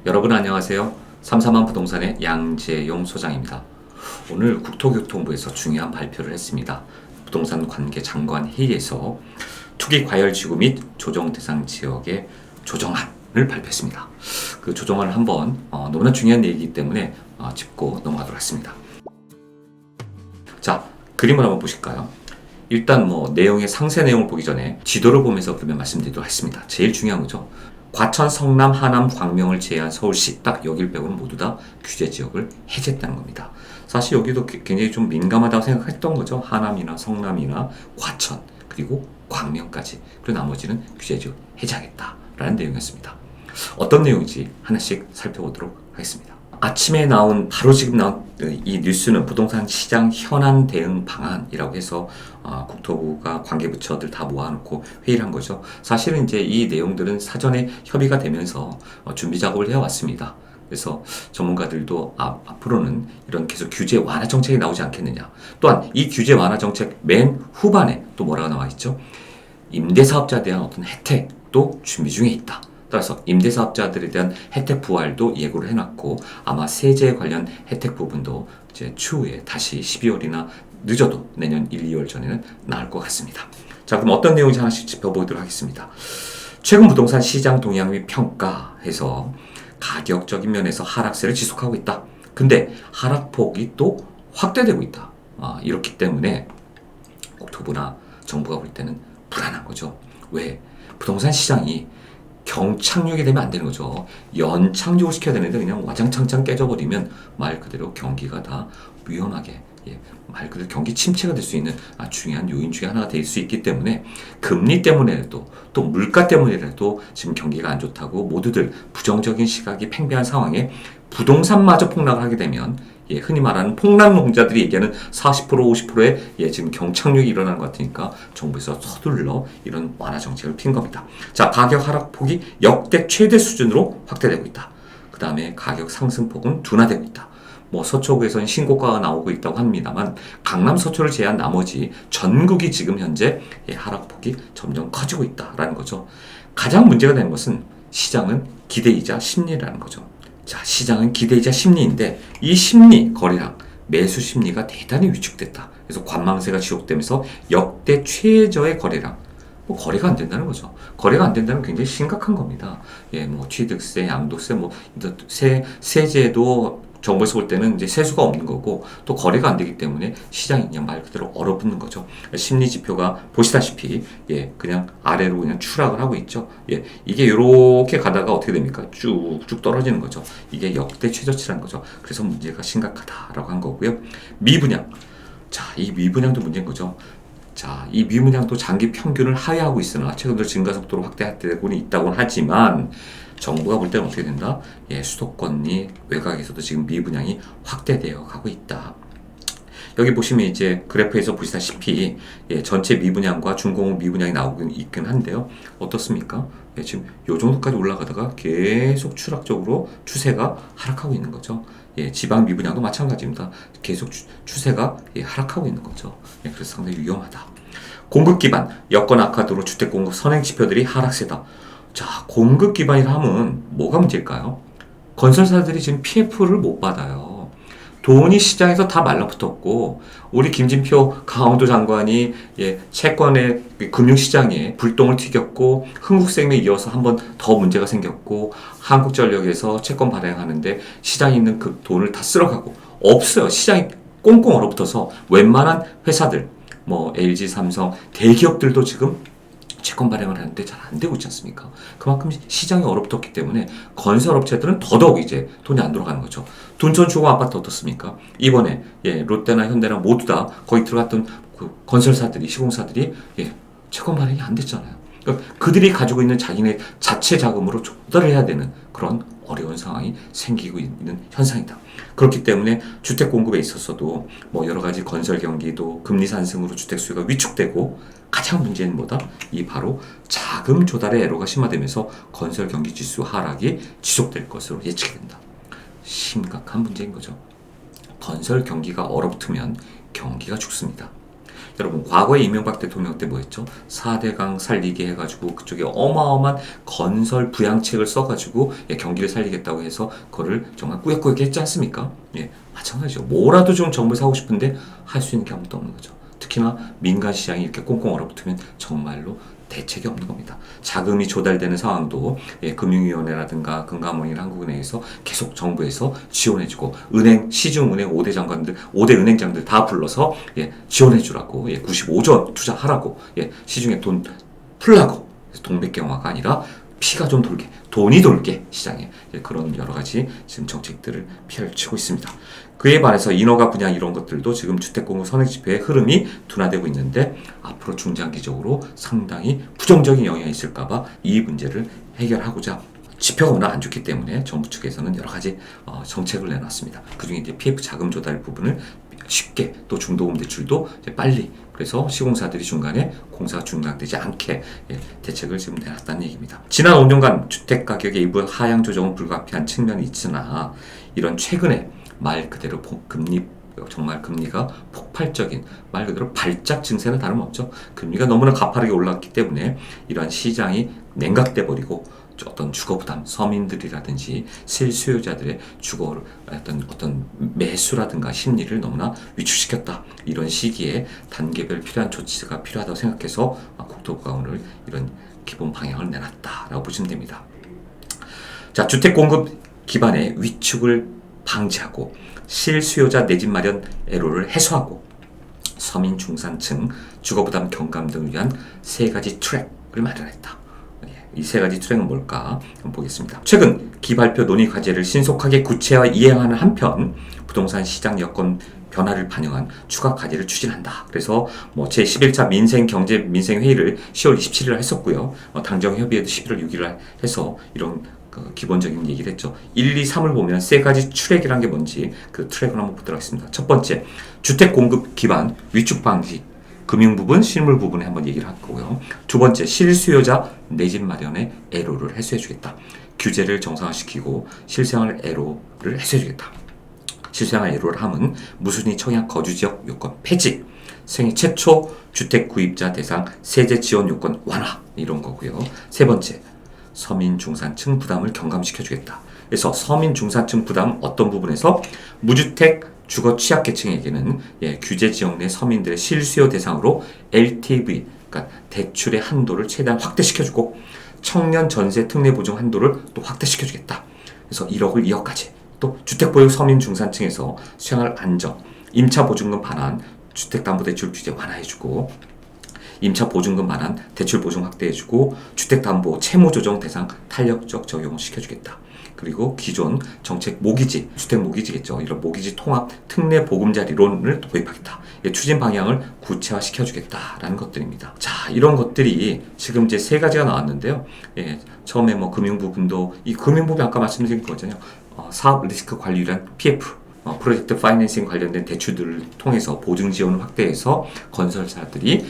여러분 안녕하세요. 삼삼한 부동산의 양재용 소장입니다. 오늘 국토교통부에서 중요한 발표를 했습니다. 부동산 관계 장관 회의에서 투기 과열 지구 및 조정 대상 지역의 조정안을 발표했습니다. 그 조정안을 한번 너무나 중요한 얘기이기 때문에 짚고 넘어가도록 하겠습니다. 자, 그림을 한번 보실까요? 일단 내용의 상세 내용을 보기 전에 지도를 보면서 그러면 말씀드리도록 하겠습니다. 제일 중요한 거죠. 과천, 성남, 하남, 광명을 제외한 서울시 딱 여길 빼고는 모두 다 규제 지역을 해제했다는 겁니다. 사실 여기도 굉장히 좀 민감하다고 생각했던 거죠. 하남이나 성남이나 과천 그리고 광명까지. 그리고 나머지는 규제 지역 해제하겠다라는 내용이었습니다. 어떤 내용인지 하나씩 살펴보도록 하겠습니다. 아침에 바로 지금 나온 이 뉴스는 부동산 시장 현안 대응 방안이라고 해서 국토부가 관계부처들 다 모아놓고 회의를 한 거죠. 사실은 이제 이 내용들은 사전에 협의가 되면서 준비 작업을 해왔습니다. 그래서 전문가들도 앞으로는 이런 계속 규제 완화 정책이 나오지 않겠느냐. 또한 이 규제 완화 정책 맨 후반에 또 뭐라고 나와 있죠? 임대사업자에 대한 어떤 혜택도 준비 중에 있다. 따라서 임대사업자들에 대한 혜택 부활도 예고를 해놨고 아마 세제 관련 혜택 부분도 이제 추후에 다시 12월이나 늦어도 내년 1, 2월 전에는 나올 것 같습니다. 자, 그럼 어떤 내용인지 하나씩 짚어보도록 하겠습니다. 최근 부동산 시장 동향 및 평가에서 가격적인 면에서 하락세를 지속하고 있다. 근데 하락폭이 또 확대되고 있다. 이렇기 때문에 국토부나 정부가 볼 때는 불안한 거죠. 왜? 부동산 시장이 경착륙이 되면 안 되는 거죠. 연착륙을 시켜야 되는데 그냥 와장창창 깨져버리면 말 그대로 경기가 다 위험하게 말 그대로 경기 침체가 될 수 있는 중요한 요인 중에 하나가 될 수 있기 때문에 금리 때문에라도 또 물가 때문에라도 지금 경기가 안 좋다고 모두들 부정적인 시각이 팽배한 상황에 부동산마저 폭락을 하게 되면 흔히 말하는 폭락론자들이 얘기하는 40% 50%의 지금 경착륙이 일어나는 것 같으니까 정부에서 서둘러 이런 완화 정책을 핀 겁니다. 자, 가격 하락폭이 역대 최대 수준으로 확대되고 있다. 그 다음에 가격 상승폭은 둔화되고 있다. 서초구에서는 신고가가 나오고 있다고 합니다만 강남 서초를 제외한 나머지 전국이 지금 현재 하락폭이 점점 커지고 있다라는 거죠. 가장 문제가 되는 것은 시장은 기대이자 심리라는 거죠. 자, 시장은 기대이자 심리인데 이 심리, 거래량, 매수 심리가 대단히 위축됐다. 그래서 관망세가 지속되면서 역대 최저의 거래량, 거래가 안 된다는 거죠. 거래가 안 된다는 굉장히 심각한 겁니다. 취득세, 양도세, 세제도 정부에서 볼 때는 이제 세수가 없는 거고 또 거래가 안 되기 때문에 시장이 그냥 말 그대로 얼어붙는 거죠. 심리 지표가 보시다시피 그냥 아래로 그냥 추락을 하고 있죠. 이게 이렇게 가다가 어떻게 됩니까? 쭉쭉 떨어지는 거죠. 이게 역대 최저치라는 거죠. 그래서 문제가 심각하다라고 한 거고요. 미분양. 자, 이 미분양도 문제인 거죠. 자, 이 미분양도 장기 평균을 하회하고 있으나 최근 들어 증가 속도로 확대되고 있다고는 하지만 정부가 볼 때는 어떻게 된다? 수도권이 외곽에서도 지금 미분양이 확대되어 가고 있다. 여기 보시면 이제 그래프에서 보시다시피 전체 미분양과 중공업 미분양이 나오고 있긴 한데요. 어떻습니까? 지금 요 정도까지 올라가다가 계속 추락적으로 추세가 하락하고 있는 거죠. 지방 미분양도 마찬가지입니다. 계속 추세가 하락하고 있는 거죠. 그래서 상당히 위험하다. 공급 기반, 여건 악화도로 주택 공급 선행 지표들이 하락세다. 자, 공급 기반이라 하면 뭐가 문제일까요? 건설사들이 지금 PF를 못 받아요. 돈이 시장에서 다 말라붙었고 우리 김진표 강원도 장관이 채권의 금융시장에 불똥을 튀겼고 흥국생명에 이어서 한 번 더 문제가 생겼고 한국전력에서 채권 발행하는데 시장에 있는 그 돈을 다 쓸어가고 없어요. 시장이 꽁꽁 얼어붙어서 웬만한 회사들 LG, 삼성, 대기업들도 지금 채권 발행을 하는데 잘 안 되고 있지 않습니까? 그만큼 시장이 얼어붙었기 때문에 건설업체들은 더더욱 이제 돈이 안 들어가는 거죠. 둔촌 주거 아파트 어떻습니까? 이번에 롯데나 현대나 모두 다 거기 들어갔던 그 건설사들이 시공사들이 채권 발행이 안 됐잖아요. 그러니까 그들이 가지고 있는 자기네 자체 자금으로 조달을 해야 되는 그런 어려운 상황이 생기고 있는 현상이다. 그렇기 때문에 주택 공급에 있어서도 여러 가지 건설 경기도 금리 산승으로 주택 수요가 위축되고 가장 문제는 뭐다? 이 바로 자금 조달의 애로가 심화되면서 건설 경기 지수 하락이 지속될 것으로 예측된다. 심각한 문제인 거죠. 건설 경기가 얼어붙으면 경기가 죽습니다. 여러분 과거에 이명박 대통령 때 뭐였죠? 4대강 살리기 해가지고 그쪽에 어마어마한 건설 부양책을 써가지고 경기를 살리겠다고 해서 그거를 정말 꾸역꾸역 했지 않습니까? 마찬가지죠. 뭐라도 좀 정부에서 하고 싶은데 할 수 있는 게 아무것도 없는 거죠. 특히나 민간 시장이 이렇게 꽁꽁 얼어붙으면 정말로 대책이 없는 겁니다. 자금이 조달되는 상황도 금융위원회라든가 금감원이나 한국은행에서 계속 정부에서 지원해주고 은행 시중은행 5대 장관들 5대 은행장들 다 불러서 지원해주라고 95조 원 투자하라고 시중에 돈 풀라고 동백경화가 아니라 피가 좀 돌게 돈이 돌게 시장에 그런 여러 가지 지금 정책들을 펼치고 있습니다. 그에 반해서 인허가 분양 이런 것들도 지금 주택공급 선행집회의 흐름이 둔화되고 있는데 앞으로 중장기적으로 상당히 부정적인 영향이 있을까봐 이 문제를 해결하고자 지표가 워낙 안 좋기 때문에 정부 측에서는 여러 가지 정책을 내놨습니다. 그중에 이제 PF 자금 조달 부분을 쉽게 또 중도금 대출도 빨리 그래서 시공사들이 중간에 공사가 중단되지 않게 대책을 지금 내놨다는 얘기입니다. 지난 5년간 주택 가격의 일부 하향 조정은 불가피한 측면이 있으나 이런 최근에 말 그대로 정말 금리가 폭발적인 말 그대로 발작 증세는 다름없죠. 금리가 너무나 가파르게 올랐기 때문에 이러한 시장이 냉각돼 버리고 어떤 주거 부담, 서민들이라든지 실수요자들의 주거를 어떤 매수라든가 심리를 너무나 위축시켰다. 이런 시기에 단계별 필요한 조치가 필요하다고 생각해서 국토부가 오늘 이런 기본 방향을 내놨다라고 보시면 됩니다. 자, 주택 공급 기반의 위축을 방지하고 실수요자 내 집 마련 애로를 해소하고 서민 중산층 주거 부담 경감 등을 위한 세 가지 트랙을 마련했다. 이 세 가지 트랙은 뭘까 한번 보겠습니다. 최근 기발표 논의 과제를 신속하게 구체화 이행하는 한편 부동산 시장 여건 변화를 반영한 추가 과제를 추진한다. 그래서 제11차 민생회의를 10월 27일 했었고요. 당정협의회도 11월 6일 해서 이런 기본적인 얘기를 했죠. 1, 2, 3을 보면 세 가지 트랙이란 게 뭔지 그 트랙을 한번 보도록 하겠습니다. 첫 번째, 주택 공급 기반 위축 방지. 금융 부분, 실물 부분에 한번 얘기를 할 거고요. 두 번째, 실수요자 내 집 마련의 애로를 해소해주겠다. 규제를 정상화시키고 실생활 애로를 해소해주겠다. 실생활 애로를 함은 무순위 청약 거주지역 요건 폐지, 생애 최초 주택 구입자 대상 세제 지원 요건 완화 이런 거고요. 세 번째, 서민 중산층 부담을 경감시켜주겠다. 그래서 서민 중산층 부담 어떤 부분에서 무주택 주거 취약계층에게는 규제 지역 내 서민들의 실수요 대상으로 LTV, 그러니까 대출의 한도를 최대한 확대시켜주고 청년 전세 특례 보증 한도를 또 확대시켜주겠다. 그래서 1억을 2억까지. 또 주택보유 서민 중산층에서 생활 안정, 임차 보증금 반환, 주택담보대출 규제 완화해주고 임차 보증금 반환, 대출 보증 확대해주고 주택담보 채무조정 대상 탄력적 적용을 시켜주겠다. 그리고 기존 정책 모기지, 주택 모기지겠죠. 이런 모기지 통합 특례 보금자리론을 도입하겠다. 추진 방향을 구체화시켜주겠다라는 것들입니다. 자, 이런 것들이 지금 이제 세 가지가 나왔는데요. 처음에 금융 부분도 이 금융 부분 아까 말씀드린 거잖아요. 사업 리스크 관리란 PF. 프로젝트 파이낸싱 관련된 대출들을 통해서 보증 지원을 확대해서 건설사들이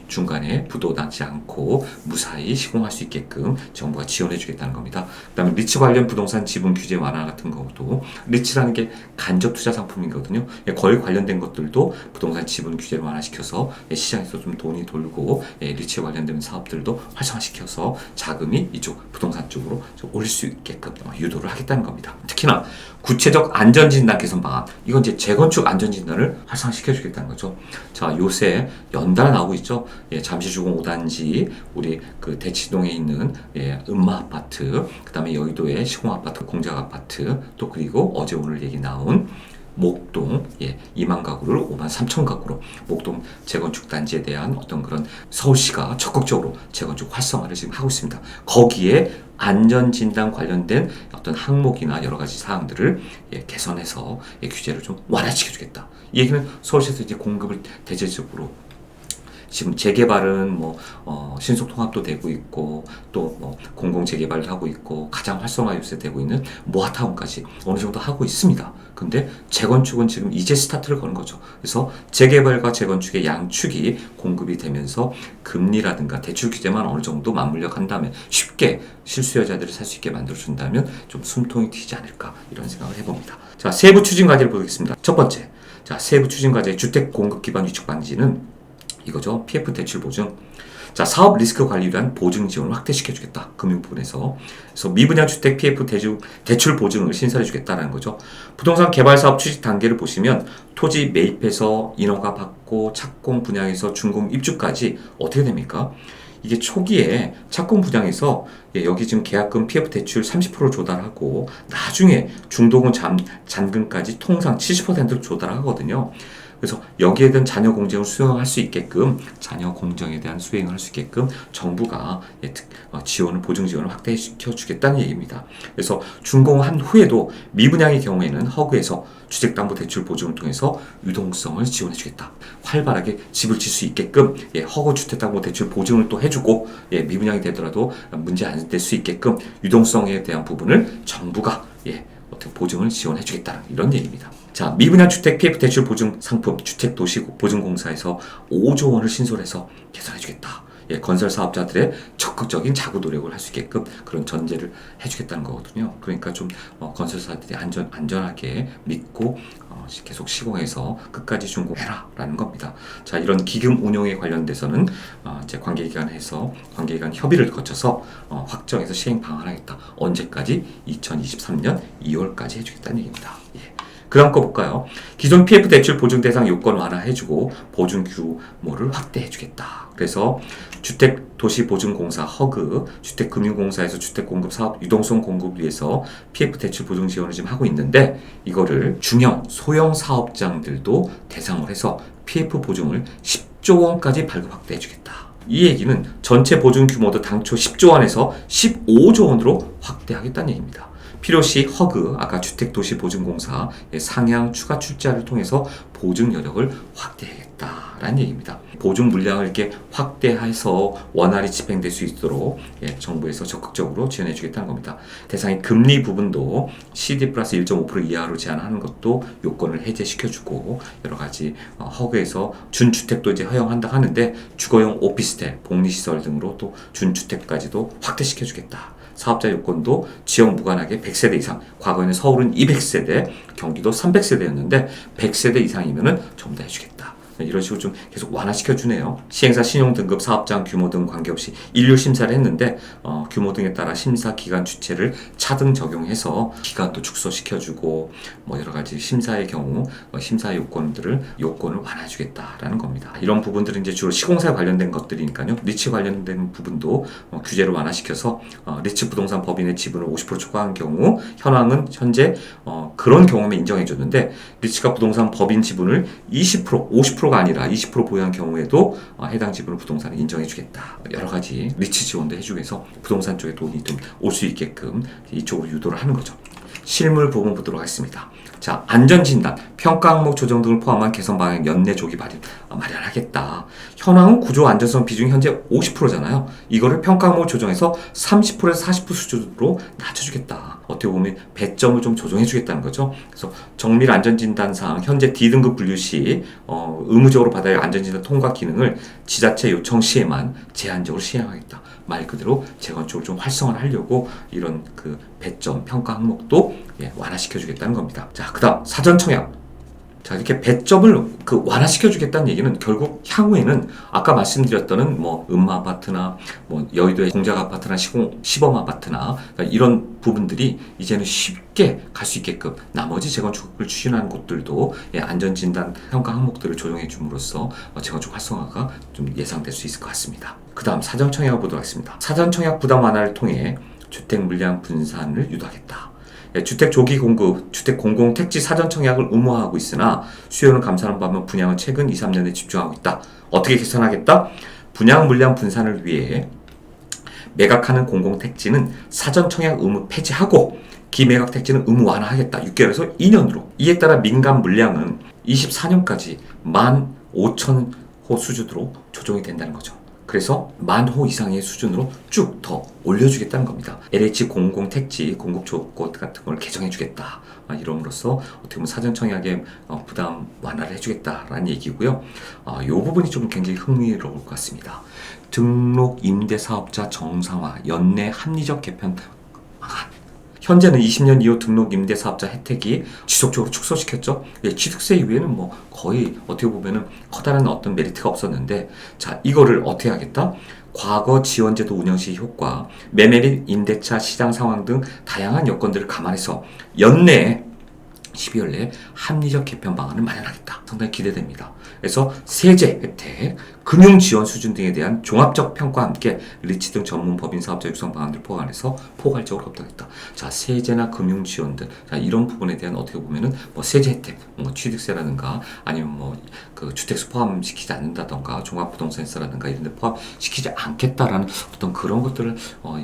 중간에 부도나지 않고 무사히 시공할 수 있게끔 정부가 지원해 주겠다는 겁니다. 그 다음에 리츠 관련 부동산 지분 규제 완화 같은 것도 리츠라는 게 간접 투자 상품이거든요. 거의 관련된 것들도 부동산 지분 규제를 완화시켜서 시장에서 좀 돈이 돌고 리츠에 관련된 사업들도 활성화시켜서 자금이 이쪽 부동산 쪽으로 좀 올 수 있게끔 유도를 하겠다는 겁니다. 특히나 구체적 안전진단 개선 방안, 이건 이제 재건축 안전진단을 활성화시켜 주겠다는 거죠. 자, 요새 연달아 나오고 있죠. 잠시주공 5단지, 우리 그 대치동에 있는 음마 아파트, 그 다음에 여의도의 시공 아파트, 공작 아파트, 또 그리고 어제 오늘 얘기 나온 목동 2만 가구를 5만 3천 가구로 목동 재건축 단지에 대한 어떤 그런 서울시가 적극적으로 재건축 활성화를 지금 하고 있습니다. 거기에 안전진단 관련된 어떤 항목이나 여러 가지 사항들을 개선해서 규제를 좀 완화시켜주겠다. 이 얘기는 서울시에서 이제 공급을 대체적으로 지금 재개발은 신속 통합도 되고 있고 또 공공 재개발을 하고 있고 가장 활성화 요새 되고 있는 모아타운까지 어느 정도 하고 있습니다. 근데 재건축은 지금 이제 스타트를 거는 거죠. 그래서 재개발과 재건축의 양축이 공급이 되면서 금리라든가 대출 규제만 어느 정도 맞물려 간 다음에 쉽게 실수요자들이 살 수 있게 만들어준다면 좀 숨통이 튀지 않을까 이런 생각을 해봅니다. 자, 세부 추진 과제를 보겠습니다. 첫 번째, 자, 세부 추진 과제 주택 공급 기반 위축 방지는 이거죠. PF 대출 보증. 자, 사업 리스크 관리를 위한 보증 지원을 확대시켜주겠다. 금융 부분에서. 그래서 미분양 주택 PF 대출 보증을 신설해주겠다는 거죠. 부동산 개발 사업 추진 단계를 보시면 토지 매입해서 인허가 받고 착공 분양에서 준공 입주까지 어떻게 됩니까? 이게 초기에 착공 분양에서 여기 지금 계약금 PF 대출 30% 조달하고 나중에 중도금 잔금까지 통상 70%를 조달하거든요. 그래서 여기에 대한 자녀 공정을 수행할 수 있게끔 자녀 공정에 대한 수행을 할 수 있게끔 정부가 지원을 보증 지원을 확대시켜 주겠다는 얘기입니다. 그래서 준공한 후에도 미분양의 경우에는 허그에서 주택담보대출 보증을 통해서 유동성을 지원해 주겠다. 활발하게 집을 질 수 있게끔 허그 주택담보대출 보증을 또 해주고 미분양이 되더라도 문제 안 될 수 있게끔 유동성에 대한 부분을 정부가 어떻게 보증을 지원해 주겠다는 이런 얘기입니다. 자, 미분양 주택 PF 대출 보증 상품 주택도시보증공사에서 5조 원을 신설해서 개선해 주겠다. 건설 사업자들의 적극적인 자구 노력을 할 수 있게끔 그런 전제를 해주겠다는 거거든요. 그러니까 좀 건설사들이 안전하게 믿고 계속 시공해서 끝까지 준공해라라는 겁니다. 자, 이런 기금 운용에 관련돼서는 이제 관계기관 협의를 거쳐서 확정해서 시행 방안하겠다. 언제까지? 2023년 2월까지 해주겠다는 얘기입니다. 그 다음 거 볼까요? 기존 PF 대출 보증 대상 요건 완화해주고 보증 규모를 확대해주겠다. 그래서 주택도시보증공사 허그, 주택금융공사에서 주택공급 사업 유동성 공급을 위해서 PF 대출 보증 지원을 지금 하고 있는데 이거를 중형, 소형 사업장들도 대상으로 해서 PF 보증을 10조 원까지 발급 확대해주겠다. 이 얘기는 전체 보증 규모도 당초 10조 원에서 15조 원으로 확대하겠다는 얘기입니다. 필요시 허그, 아까 주택도시보증공사 상향 추가 출자를 통해서 보증 여력을 확대하겠다라는 얘기입니다. 보증 물량을 이렇게 확대해서 원활히 집행될 수 있도록 정부에서 적극적으로 지원해 주겠다는 겁니다. 대상의 금리 부분도 CD 플러스 1.5% 이하로 제한하는 것도 요건을 해제시켜주고 여러 가지 허그에서 준주택도 이제 허용한다 하는데 주거용 오피스텔, 복리시설 등으로 또 준주택까지도 확대시켜주겠다. 사업자 요건도 지역 무관하게 100세대 이상, 과거에는 서울은 200세대, 경기도 300세대였는데 100세대 이상이면은 전부 다 해주겠다. 이런 식으로 좀 계속 완화시켜주네요. 시행사 신용등급 사업장 규모 등 관계없이 인류 심사를 했는데 규모 등에 따라 심사 기간 주체를 차등 적용해서 기간도 축소시켜주고 여러 가지 심사의 경우 심사 요건을 완화해주겠다라는 겁니다. 이런 부분들은 이제 주로 시공사에 관련된 것들이니까요. 리츠 관련된 부분도 규제를 완화시켜서 리츠 부동산 법인의 지분을 50% 초과한 경우 현재 그런 경우에 인정해줬는데 리츠가 부동산 법인 지분을 20%, 50%가 아니라 20% 보유한 경우에도 해당 지분을 부동산에 인정해주겠다. 여러 가지 리츠 지원도 해주기 위해서 부동산 쪽에 돈이 좀 올 수 있게끔 이쪽으로 유도를 하는 거죠. 실물 부분 보도록 하겠습니다. 자, 안전진단, 평가 항목 조정 등을 포함한 개선 방향 연내 조기 마련하겠다. 현황은 구조 안전성 비중이 현재 50%잖아요. 이거를 평가 항목 조정해서 30%에서 40% 수준으로 낮춰주겠다. 어떻게 보면 배점을 좀 조정해주겠다는 거죠. 그래서 정밀 안전진단상 현재 D등급 분류 시 의무적으로 받아야 할 안전진단 통과 기능을 지자체 요청 시에만 제한적으로 시행하겠다. 말 그대로 재건축을 좀 활성화를 하려고 이런 그 배점 평가 항목도 완화시켜주겠다는 겁니다. 자, 그 다음 사전 청약. 자, 이렇게 배점을 완화시켜주겠다는 얘기는 결국 향후에는 아까 말씀드렸던 음마 아파트나 여의도의 공작 아파트나 시범 아파트나 그러니까 이런 부분들이 이제는 쉽게 갈 수 있게끔 나머지 재건축을 추진하는 곳들도 안전진단 평가 항목들을 조정해 줌으로써 재건축 활성화가 좀 예상될 수 있을 것 같습니다. 그 다음 사전 청약을 보도록 하겠습니다. 사전 청약 부담 완화를 통해 주택 물량 분산을 유도하겠다. 주택 조기 공급, 주택 공공 택지 사전 청약을 의무화하고 있으나 수요는 감소하는 반면 분양은 최근 2, 3년에 집중하고 있다. 어떻게 개선하겠다? 분양 물량 분산을 위해 매각하는 공공 택지는 사전 청약 의무 폐지하고 기매각 택지는 의무 완화하겠다. 6개월에서 2년으로. 이에 따라 민간 물량은 24년까지 15,000호 수준으로 조정이 된다는 거죠. 그래서 10,000호 이상의 수준으로 쭉 더 올려주겠다는 겁니다. LH 공공 택지 공급 조건 같은 걸 개정해주겠다. 이럼으로써 어떻게 보면 사전 청약의 부담 완화를 해주겠다라는 얘기고요. 이 부분이 좀 굉장히 흥미로울 것 같습니다. 등록 임대사업자 정상화 연내 합리적 개편 방안. 현재는 20년 이후 등록 임대사업자 혜택이 지속적으로 축소시켰죠. 취득세 이외에는 뭐 거의 어떻게 보면은 커다란 어떤 메리트가 없었는데, 자, 이거를 어떻게 하겠다? 과거 지원제도 운영 시 효과, 매매 및 임대차 시장 상황 등 다양한 여건들을 감안해서 연내에 12월 내에 합리적 개편 방안을 마련하겠다. 상당히 기대됩니다. 그래서 세제 혜택, 금융 지원 수준 등에 대한 종합적 평가와 함께 리치 등 전문 법인 사업자 육성 방안들을 포함해서 포괄적으로 협력했다. 자, 세제나 금융 지원 등, 자, 이런 부분에 대한 어떻게 보면은 뭐 세제 혜택, 뭐 취득세라든가 아니면 뭐 그 주택수 포함시키지 않는다던가 종합부동산세라든가 이런 데 포함시키지 않겠다라는 어떤 그런 것들을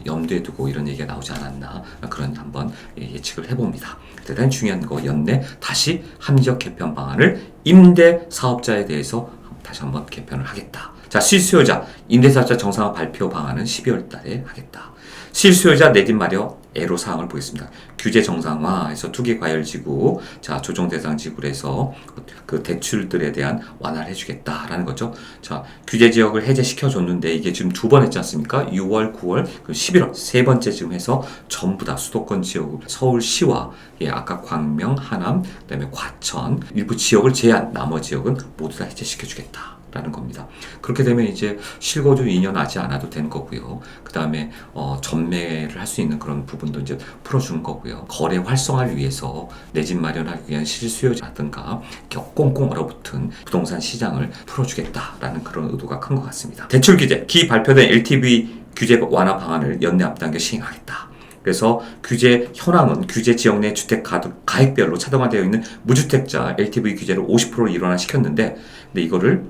염두에 두고 이런 얘기가 나오지 않았나, 그런 한번 예측을 해봅니다. 대단히 중요한 거, 연내 다시 합리적 개편 방안을 임대 사업자에 대해서 다시 한번 개편을 하겠다. 자, 실수요자 임대사업자 정상화 발표 방안은 12월 달에 하겠다. 실수요자 내 집 마련 애로사항을 보겠습니다. 규제 정상화해서 투기과열지구, 자, 조정대상지구에서 그 대출들에 대한 완화를 해주겠다라는 거죠. 자, 규제지역을 해제시켜줬는데 이게 지금 두 번 했지 않습니까? 6월, 9월, 11월 세 번째 지금 해서 전부 다 수도권 지역, 서울시와 아까 광명, 하남, 그다음에 과천 일부 지역을 제한, 나머지 지역은 모두 다 해제시켜주겠다. 라는 겁니다. 그렇게 되면 이제 실거주 2년 하지 않아도 되는 거고요. 그 다음에 전매를 할 수 있는 그런 부분도 이제 풀어주는 거고요. 거래 활성화를 위해서 내 집 마련하기 위한 실수요자라든가 꽁꽁 얼어붙은 부동산 시장을 풀어주겠다라는 그런 의도가 큰 것 같습니다. 대출 규제, 기 발표된 LTV 규제 완화 방안을 연내 앞당겨 시행하겠다. 그래서 규제 현황은 규제 지역 내 주택 가액별로 차등화되어 있는 무주택자 LTV 규제를 50%로 일원화시켰는데, 근데 이거를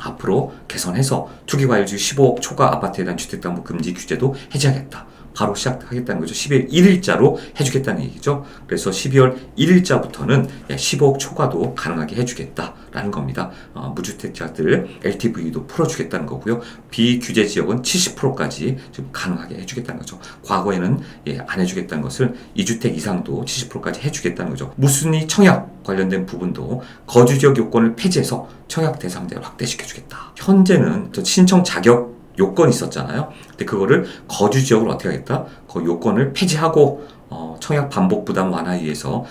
앞으로 개선해서 투기과열지 15억 초과 아파트에 대한 주택담보 금지 규제도 해제하겠다. 바로 시작하겠다는 거죠. 12월 1일자로 해주겠다는 얘기죠. 그래서 12월 1일자부터는 15억 초과도 가능하게 해주겠다라는 겁니다. 무주택자들 LTV도 풀어주겠다는 거고요. 비규제 지역은 70%까지 좀 가능하게 해주겠다는 거죠. 과거에는 안 해주겠다는 것을 2주택 이상도 70%까지 해주겠다는 거죠. 무순위 청약 관련된 부분도 거주지역 요건을 폐지해서 청약 대상자를 확대시켜주겠다. 현재는 신청 자격 요건이 있었잖아요. 근데 그거를 거주 지역을 어떻게 하겠다? 그 요건을 폐지하고 청약 반복 부담 완화에 의해서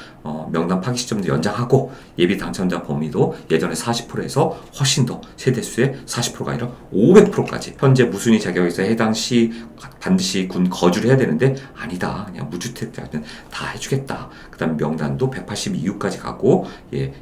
명단 파기 시점도 연장하고 예비 당첨자 범위도 예전에 40%에서 훨씬 더 세대수의 40%가 아니라 500%까지 현재 무순위 자격에서 해당 시 반드시 군 거주를 해야 되는데 아니다. 그냥 무주택자는 다 해주겠다. 그 다음에 명단도 182유까지 가고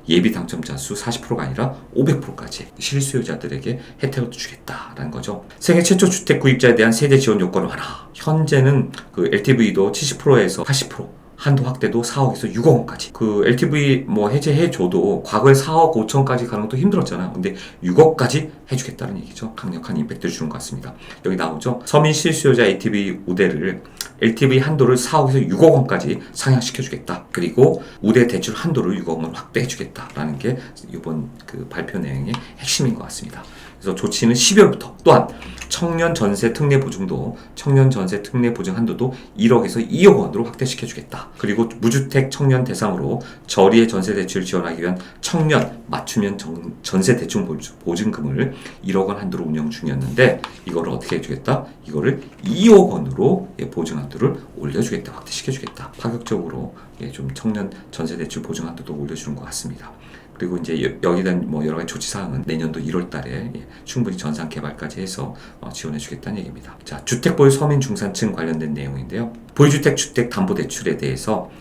예비 당첨자 수 40%가 아니라 500%까지 실수요자들에게 혜택을 주겠다라는 거죠. 생애 최초 주택 구입자에 대한 세대 지원 요건 완화. 현재는 그 LTV도 70%에서 80% 한도 확대도 4억에서 6억 원까지. 그 LTV 뭐 해제해줘도 과거에 4억 5천까지 가는 것도 힘들었잖아요. 근데 6억까지 해주겠다는 얘기죠. 강력한 임팩트를 주는 것 같습니다. 여기 나오죠. 서민 실수요자 LTV 우대를 LTV 한도를 4억에서 6억 원까지 상향시켜주겠다. 그리고 우대 대출 한도를 6억 원 확대해주겠다라는 게 이번 그 발표 내용의 핵심인 것 같습니다. 그래서 조치는 12월부터 또한 청년 전세 특례 보증도 청년 전세 특례 보증 한도도 1억에서 2억 원으로 확대시켜주겠다. 그리고 무주택 청년 대상으로 저리의 전세 대출을 지원하기 위한 청년 맞춤형 전세 대출 보증금을 1억 원 한도로 운영 중이었는데 이거를 어떻게 해주겠다? 이거를 2억 원으로 보증 한도를 올려주겠다. 확대시켜주겠다. 파격적으로 좀 청년 전세 대출 보증 한도도 올려주는 것 같습니다. 그리고 이제 여기에 대한 뭐 여러 가지 조치 사항은 내년도 1월 달에 충분히 전상 개발까지 해서 지원해 주겠다는 얘기입니다. 자, 주택 보유 서민 중산층 관련된 내용인데요. 보유주택 주택 담보 대출에 대해서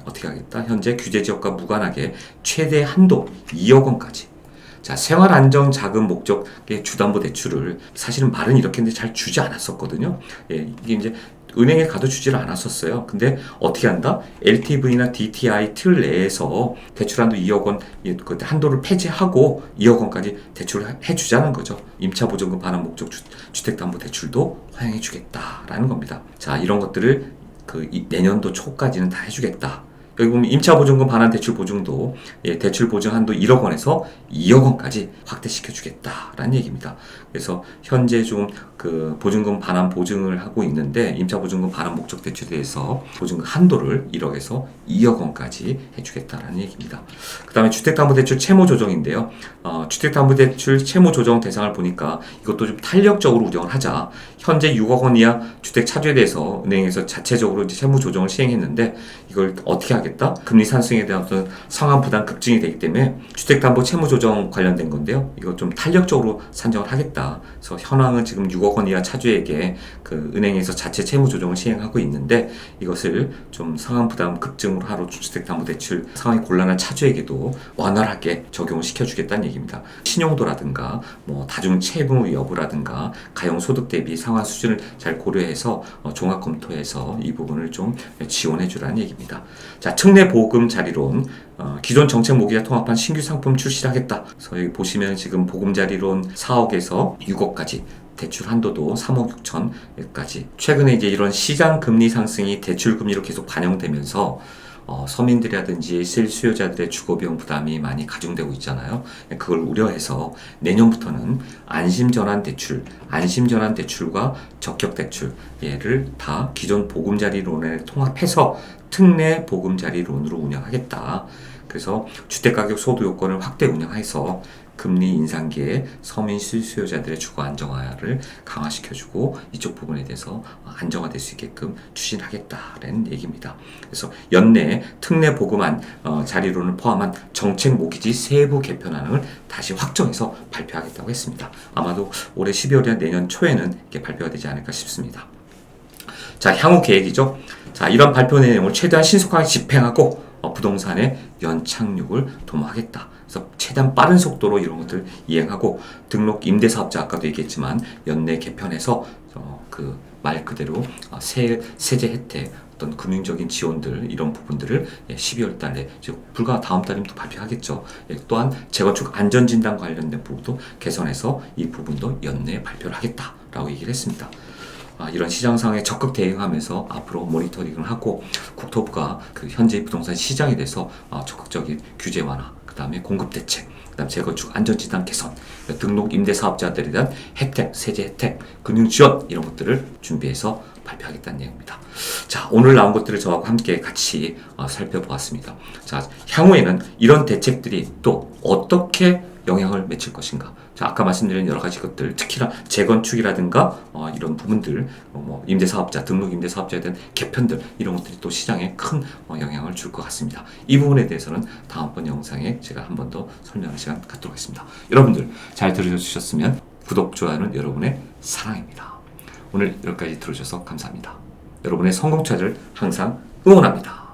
어떻게 하겠다? 현재 규제 지역과 무관하게 최대 한도 2억 원까지. 자, 생활안정자금 목적의 주담보 대출을 사실은 말은 이렇게 했는데 잘 주지 않았었거든요. 이게 이제 은행에 가도 주지를 않았었어요. 근데 어떻게 한다? LTV나 DTI 틀 내에서 대출한도 2억 원 그 한도를 폐지하고 2억 원까지 대출을 해주자는 거죠. 임차보증금 반환 목적 주택담보대출도 허용해주겠다라는 겁니다. 자, 이런 것들을 내년도 초까지는 다 해주겠다. 여기 보면 임차보증금 반환 대출 보증도 대출 보증 한도 1억 원에서 2억 원까지 확대시켜 주겠다라는 얘기입니다. 그래서 현재 좀 그 보증금 반환 보증을 하고 있는데 임차 보증금 반환 목적 대출에 대해서 보증금 한도를 1억에서 2억 원까지 해주겠다라는 얘기입니다. 그 다음에 주택담보대출 채무 조정인데요. 주택담보대출 채무 조정 대상을 보니까 이것도 좀 탄력적으로 운영을 하자. 현재 6억 원 이하 주택 차주에 대해서 은행에서 자체적으로 이제 채무 조정을 시행했는데 이걸 어떻게 하겠다? 금리 상승에 대한 어떤 상환 부담 급증이 되기 때문에 주택담보 채무 조정 관련된 건데요. 이거 좀 탄력적으로 산정을 하겠다. 그래서 현황은 지금 6억 원 이하 차주에게 그 은행에서 자체 채무 조정을 시행하고 있는데 이것을 좀 상환 부담 급증으로 하루 주택담보대출 상황이 곤란한 차주에게도 원활하게 적용을 시켜주겠다는 얘기입니다. 신용도라든가 뭐 다중 채무 여부라든가 가용 소득 대비 상환 수준을 잘 고려해서 종합 검토해서 이 부분을 좀 지원해 주라는 얘기입니다. 자, 특례 보금 자리론 기존 정책 모기자 통합한 신규 상품 출시하겠다. 그래서 여기 보시면 지금 보금자리론 4억에서 6억까지 대출 한도도 3억 6천까지. 최근에 이제 이런 시장 금리 상승이 대출 금리로 계속 반영되면서 서민들이라든지 실수요자들의 주거비용 부담이 많이 가중되고 있잖아요. 그걸 우려해서 내년부터는 안심전환 대출과 적격대출 얘를 다 기존 보금자리론에 통합해서 특례 보금자리론으로 운영하겠다. 그래서 주택가격 소도 요건을 확대 운영해서 금리 인상기에 서민 실수요자들의 주거 안정화를 강화시켜주고 이쪽 부분에 대해서 안정화될 수 있게끔 추진하겠다라는 얘기입니다. 그래서 연내 특례 보금안 자리론을 포함한 정책 모기지 세부 개편안을 다시 확정해서 발표하겠다고 했습니다. 아마도 올해 12월이나 내년 초에는 이게 발표가 되지 않을까 싶습니다. 자, 향후 계획이죠. 자, 이런 발표 내용을 최대한 신속하게 집행하고 부동산의 연착륙을 도모하겠다. 그래서 최대한 빠른 속도로 이런 것들 이행하고 등록 임대사업자 아까도 얘기했지만 연내 개편해서 그 말 그대로 세제 혜택 어떤 금융적인 지원들 이런 부분들을 12월 달에 불과 다음 달이면 또 발표하겠죠. 또한 재건축 안전진단 관련된 부분도 개선해서 이 부분도 연내에 발표를 하겠다라고 얘기를 했습니다. 이런 시장 상황에 적극 대응하면서 앞으로 모니터링을 하고 국토부가 그 현재 부동산 시장에 대해서 적극적인 규제 완화, 그 다음에 공급 대책, 그 다음 재건축 안전진단 개선, 등록 임대사업자들에 대한 혜택, 세제 혜택, 금융 지원 이런 것들을 준비해서 발표하겠다는 내용입니다. 자, 오늘 나온 것들을 저하고 함께 같이 살펴보았습니다. 자, 향후에는 이런 대책들이 또 어떻게 영향을 미칠 것인가. 자, 아까 말씀드린 여러 가지 것들, 특히나 재건축이라든가 이런 부분들, 뭐 임대사업자, 등록 임대사업자에 대한 개편들 이런 것들이 또 시장에 큰 영향을 줄 것 같습니다. 이 부분에 대해서는 다음번 영상에 제가 한 번 더 설명할 시간 갖도록 하겠습니다. 여러분들 잘 들어주셨으면 구독, 좋아요는 여러분의 사랑입니다. 오늘 여기까지 들어주셔서 감사합니다. 여러분의 성공 차를 항상 응원합니다.